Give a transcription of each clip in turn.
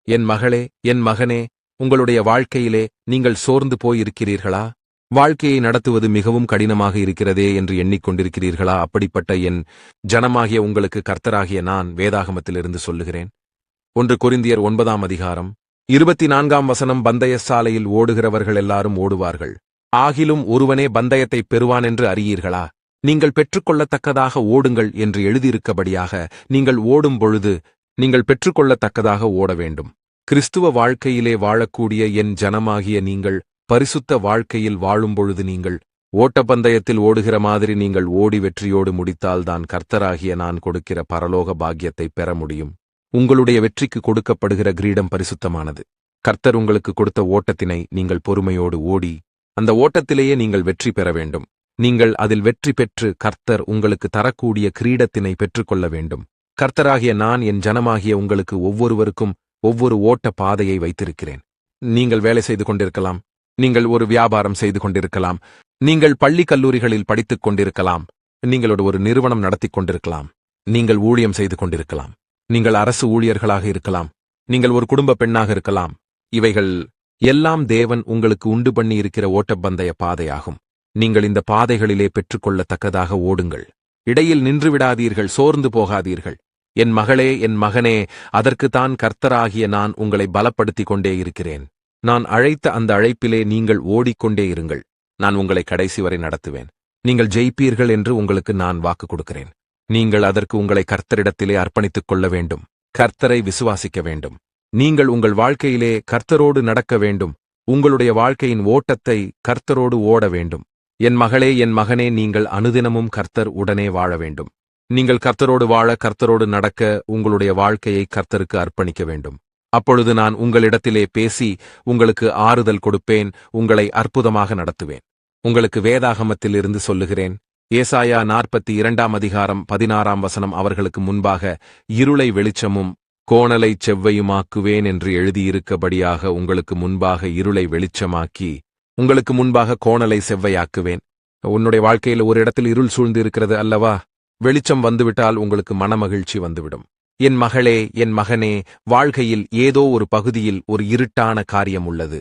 என் மகளே, என் மகனே, உங்களுடைய வாழ்க்கையிலே நீங்கள் சோர்ந்து போயிருக்கிறீர்களா? வாழ்க்கையை நடத்துவது மிகவும் கடினமாக இருக்கிறதே என்று எண்ணிக்கொண்டிருக்கிறீர்களா? அப்படிப்பட்ட என் ஜனமாகிய உங்களுக்கு கர்த்தராகிய நான் வேதாகமத்திலிருந்து சொல்லுகிறேன். 1 கொரிந்தியர் 9ஆம் அதிகாரம் 24ஆம் வசனம். பந்தய சாலையில் ஓடுகிறவர்கள் எல்லாரும் ஓடுவார்கள், ஆகிலும் ஒருவனே பந்தயத்தைப் பெறுவான் என்று அறியீர்களா? நீங்கள் பெற்றுக்கொள்ளத்தக்கதாக ஓடுங்கள் என்று எழுதியிருக்கபடியாக நீங்கள் ஓடும் பொழுது நீங்கள் பெற்றுக்கொள்ளத்தக்கதாக ஓட வேண்டும். கிறிஸ்துவ வாழ்க்கையிலே வாழக்கூடிய என் ஜனமாகிய நீங்கள் பரிசுத்த வாழ்க்கையில் வாழும்பொழுது நீங்கள் ஓட்டப்பந்தயத்தில் ஓடுகிற மாதிரி நீங்கள் ஓடி வெற்றியோடு முடித்தால்தான் கர்த்தராகிய நான் கொடுக்கிற பரலோக பாக்கியத்தை பெற முடியும். உங்களுடைய வெற்றிக்கு கொடுக்கப்படுகிற கிரீடம் பரிசுத்தமானது. கர்த்தர் உங்களுக்கு கொடுத்த ஓட்டத்தினை நீங்கள் பொறுமையோடு ஓடி அந்த ஓட்டத்திலேயே நீங்கள் வெற்றி பெற வேண்டும். நீங்கள் அதில் வெற்றி பெற்று கர்த்தர் உங்களுக்கு தரக்கூடிய கிரீடத்தினை பெற்றுக்கொள்ள வேண்டும். கர்த்தராகிய நான் என் ஜனமாகிய உங்களுக்கு ஒவ்வொருவருக்கும் ஒவ்வொரு ஓட்ட பாதையை வைத்திருக்கிறேன். நீங்கள் வேலை செய்து கொண்டிருக்கலாம், நீங்கள் ஒரு வியாபாரம் செய்து கொண்டிருக்கலாம், நீங்கள் பள்ளி கல்லூரிகளில் படித்துக் கொண்டிருக்கலாம், நீங்களோட ஒரு நிறுவனம் நடத்திக் கொண்டிருக்கலாம், நீங்கள் ஊழியம் செய்து கொண்டிருக்கலாம், நீங்கள் அரசு ஊழியர்களாக இருக்கலாம், நீங்கள் ஒரு குடும்ப பெண்ணாக இருக்கலாம். இவைகள் எல்லாம் தேவன் உங்களுக்கு உண்டு பண்ணி இருக்கிற ஓட்டப்பந்தய பாதையாகும். நீங்கள் இந்த பாதைகளிலே பெற்றுக்கொள்ளத்தக்கதாக ஓடுங்கள். இடையில் நின்றுவிடாதீர்கள், சோர்ந்து போகாதீர்கள். என் மகளே, என் மகனே, அதற்குத்தான் கர்த்தராகிய நான் உங்களை பலப்படுத்திக் கொண்டே இருக்கிறேன். நான் அழைத்த அந்த அழைப்பிலே நீங்கள் ஓடிக்கொண்டே இருங்கள். நான் உங்களை கடைசி வரை நடத்துவேன். நீங்கள் ஜெயிப்பீர்கள் என்று உங்களுக்கு நான் வாக்கு கொடுக்கிறேன். நீங்கள் அதற்கு உங்களை கர்த்தரிடத்திலே அர்ப்பணித்துக் கொள்ள வேண்டும். கர்த்தரை விசுவாசிக்க வேண்டும். நீங்கள் உங்கள் வாழ்க்கையிலே கர்த்தரோடு நடக்க வேண்டும். உங்களுடைய வாழ்க்கையின் ஓட்டத்தை கர்த்தரோடு ஓட வேண்டும். என் மகளே, என் மகனே, நீங்கள் அனுதினமும் கர்த்தர் உடனே வாழ வேண்டும். நீங்கள் கர்த்தரோடு வாழ, கர்த்தரோடு நடக்க உங்களுடைய வாழ்க்கையை கர்த்தருக்கு அர்ப்பணிக்க வேண்டும். அப்பொழுது நான் உங்களிடத்திலே பேசி உங்களுக்கு ஆறுதல் கொடுப்பேன், உங்களை அற்புதமாக நடத்துவேன். உங்களுக்கு வேதாகமத்திலிருந்து சொல்லுகிறேன். ஏசாயா 42ஆம் அதிகாரம் 16ஆம் வசனம். அவர்களுக்கு முன்பாக இருளை வெளிச்சமும் கோணலைச் செவ்வையுமாக்குவேன் என்று எழுதியிருக்கபடியாக உங்களுக்கு முன்பாக இருளை வெளிச்சமாக்கி உங்களுக்கு முன்பாக கோணலை செவ்வையாக்குவேன். உன்னுடைய வாழ்க்கையில் ஒரு இடத்தில் இருள் சூழ்ந்து இருக்கிறது அல்லவா? வெளிச்சம் வந்துவிட்டால் உங்களுக்கு மனமகிழ்ச்சி வந்துவிடும். என் மகளே, என் மகனே, வாழ்க்கையில் ஏதோ ஒரு பகுதியில் ஒரு இருட்டான காரியம் உள்ளது.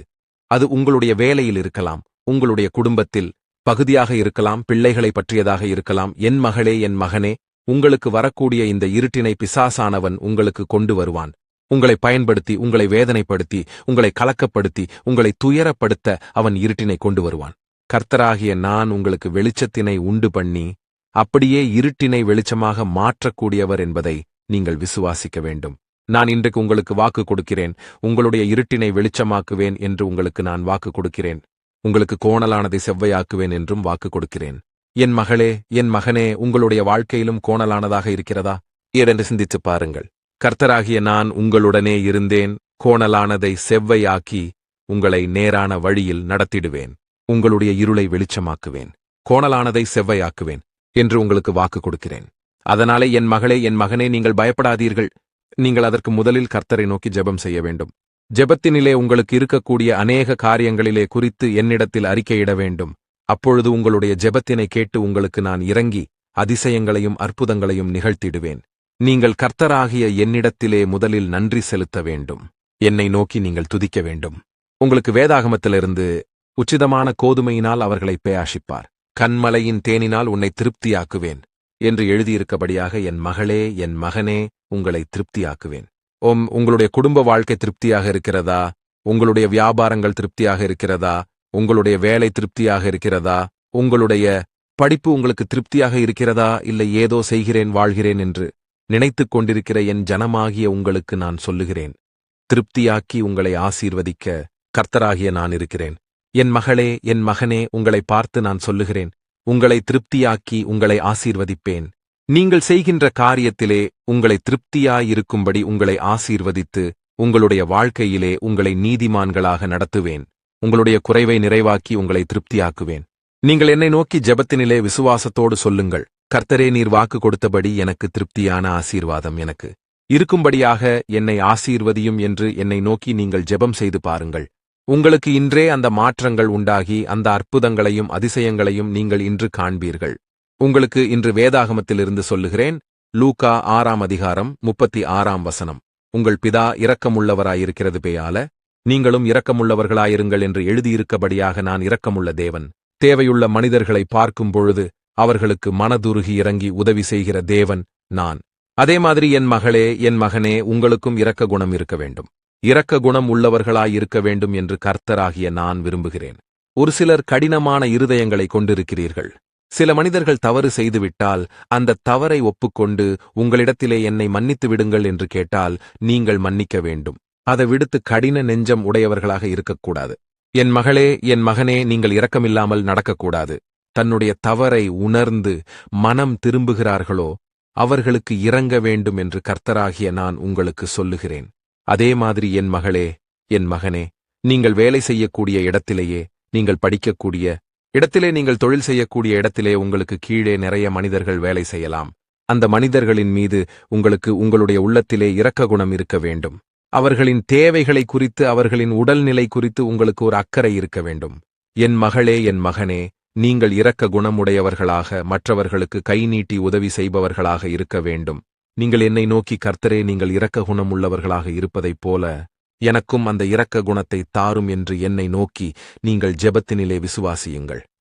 அது உங்களுடைய வேலையில் இருக்கலாம், உங்களுடைய குடும்பத்தில் பகுதியாக இருக்கலாம், பிள்ளைகளை பற்றியதாக இருக்கலாம். என் மகளே, என் மகனே, உங்களுக்கு வரக்கூடிய இந்த இருட்டினை பிசாசானவன் உங்களுக்கு கொண்டு வருவான். உங்களை பயன்படுத்தி, உங்களை வேதனைப்படுத்தி, உங்களை கலக்கப்படுத்தி, உங்களை துயரப்படுத்த அவன் இருட்டினை கொண்டு வருவான். கர்த்தராகிய நான் உங்களுக்கு வெளிச்சத்தினை உண்டு பண்ணி அப்படியே இருட்டினை வெளிச்சமாக மாற்றக்கூடியவர் என்பதை நீங்கள் விசுவாசிக்க வேண்டும். நான் இன்றைக்கு உங்களுக்கு வாக்கு கொடுக்கிறேன். உங்களுடைய இருட்டினை வெளிச்சமாக்குவேன் என்று உங்களுக்கு நான் வாக்கு கொடுக்கிறேன். உங்களுக்கு கோணலானதை செவ்வையாக்குவேன் என்றும் வாக்கு கொடுக்கிறேன். என் மகளே, என் மகனே, உங்களுடைய வாழ்க்கையிலும் கோணலானதாக இருக்கிறதா ஏதென்று சிந்தித்துப் பாருங்கள். கர்த்தராகிய நான் உங்களுடனே இருந்தேன். கோணலானதை செவ்வையாக்கி உங்களை நேரான வழியில் நடத்திடுவேன். உங்களுடைய இருளை வெளிச்சமாக்குவேன், கோணலானதை செவ்வையாக்குவேன் என்று உங்களுக்கு வாக்கு கொடுக்கிறேன். அதனாலே என் மகளே, என் மகனே, நீங்கள் பயப்படாதீர்கள். நீங்கள் அதற்கு முதலில் கர்த்தரை நோக்கி ஜெபம் செய்ய வேண்டும். ஜெபத்தினிலே உங்களுக்கு இருக்கக்கூடிய அநேக காரியங்களிலே குறித்து என்னிடத்தில் அறிக்கையிட வேண்டும். அப்பொழுது உங்களுடைய ஜெபத்தினை கேட்டு உங்களுக்கு நான் இறங்கி அதிசயங்களையும் அற்புதங்களையும் நிகழ்த்திடுவேன். நீங்கள் கர்த்தராகிய என்னிடத்திலே முதலில் நன்றி செலுத்த வேண்டும். என்னை நோக்கி நீங்கள் துதிக்க வேண்டும். உங்களுக்கு வேதாகமத்திலிருந்து உச்சிதமான கோதுமையினால் அவர்களை பேயாஷிப்பார், கண்மலையின் தேனினால் உன்னை திருப்தியாக்குவேன் என்று எழுதியிருக்கபடியாக என் மகளே, என் மகனே, உங்களை திருப்தியாக்குவேன். உங்களுடைய குடும்ப வாழ்க்கை திருப்தியாக இருக்கிறதா? உங்களுடைய வியாபாரங்கள் திருப்தியாக இருக்கிறதா? உங்களுடைய வேலை திருப்தியாக இருக்கிறதா? உங்களுடைய படிப்பு உங்களுக்கு திருப்தியாக இருக்கிறதா? இல்லை ஏதோ செய்கிறேன் வாழ்கிறேன் என்று நினைத்துக் கொண்டிருக்கிற என் ஜனமாகிய உங்களுக்கு நான் சொல்லுகிறேன், திருப்தியாக்கி உங்களை ஆசீர்வதிக்க கர்த்தராகிய நான் இருக்கிறேன். என் மகளே, என் மகனே, உங்களை பார்த்து நான் சொல்லுகிறேன், உங்களை திருப்தியாக்கி உங்களை ஆசீர்வதிப்பேன். நீங்கள் செய்கின்ற காரியத்திலே உங்களை திருப்தியாயிருக்கும்படி உங்களை ஆசீர்வதித்து உங்களுடைய வாழ்க்கையிலே உங்களை நீதிமான்களாக நடத்துவேன். உங்களுடைய குறைவை நிறைவாக்கி உங்களை திருப்தியாக்குவேன். நீங்கள் என்னை நோக்கி ஜெபத்தினிலே விசுவாசத்தோடு சொல்லுங்கள், கர்த்தரே, நீர் வாக்கு கொடுத்தபடி எனக்கு திருப்தியான ஆசீர்வாதம் எனக்கு இருக்கும்படியாக என்னை ஆசீர்வதியும் என்று என்னை நோக்கி நீங்கள் ஜெபம் செய்து பாருங்கள். உங்களுக்கு இன்றே அந்த மாற்றங்கள் உண்டாகி அந்த அற்புதங்களையும் அதிசயங்களையும் நீங்கள் இன்று காண்பீர்கள். உங்களுக்கு இன்று வேதாகமத்திலிருந்து சொல்லுகிறேன். லூக்கா 6ஆம் அதிகாரம் 36ஆம் வசனம். உங்கள் பிதா இரக்கமுள்ளவராயிருக்கிறது பேயால நீங்களும் இரக்கமுள்ளவர்களாயிருங்கள் என்று எழுதியிருக்கபடியாக நான் இரக்கமுள்ள தேவன். தேவையுள்ள மனிதர்களை பார்க்கும் பொழுது அவர்களுக்கு மனதுருகி இறங்கி உதவி செய்கிற தேவன் நான். அதே மாதிரி என் மகளே, என் மகனே, உங்களுக்கும் இரக்க குணம் இருக்க வேண்டும். இரக்க குணம் உள்ளவர்களாயிருக்க வேண்டும் என்று கர்த்தராகிய நான் விரும்புகிறேன். ஒரு சிலர் கடினமான இருதயங்களை கொண்டிருக்கிறீர்கள். சில மனிதர்கள் தவறு செய்துவிட்டால் அந்த தவறை ஒப்புக்கொண்டு உங்களிடத்திலே என்னை மன்னித்து விடுங்கள் என்று கேட்டால் நீங்கள் மன்னிக்க வேண்டும். அதை விடுத்து கடின நெஞ்சம் உடையவர்களாக இருக்கக்கூடாது. என் மகளே, என் மகனே, நீங்கள் இரக்கமில்லாமல் நடக்கக்கூடாது. தன்னுடைய தவறை உணர்ந்து மனம் திரும்புகிறார்களோ அவர்களுக்கு இறங்க வேண்டும் என்று கர்த்தராகிய நான் உங்களுக்கு சொல்லுகிறேன். அதே மாதிரி என் மகளே, என் மகனே, நீங்கள் வேலை செய்யக்கூடிய இடத்திலேயே, நீங்கள் படிக்கக்கூடிய இடத்திலே, நீங்கள் தொழில் செய்யக்கூடிய இடத்திலே உங்களுக்கு கீழே நிறைய மனிதர்கள் வேலை செய்யலாம். அந்த மனிதர்களின் மீது உங்களுக்கு உங்களுடைய உள்ளத்திலே இரக்க குணம் இருக்க வேண்டும். அவர்களின் தேவைகளை குறித்து, அவர்களின் உடல்நிலை குறித்து உங்களுக்கு ஒரு அக்கறை இருக்க வேண்டும். என் மகளே, என் மகனே, நீங்கள் இரக்க குணமுடையவர்களாக மற்றவர்களுக்கு கை நீட்டி உதவி செய்பவர்களாக இருக்க வேண்டும். நீங்கள் என்னை நோக்கி, கர்த்தரே, நீங்கள் இரக்க குணம் உள்ளவர்களாக இருப்பதைப் போல எனக்கும் அந்த இரக்க குணத்தை தாரும் என்று என்னை நோக்கி நீங்கள் ஜெபத்தினிலே விசுவாசியுங்கள்.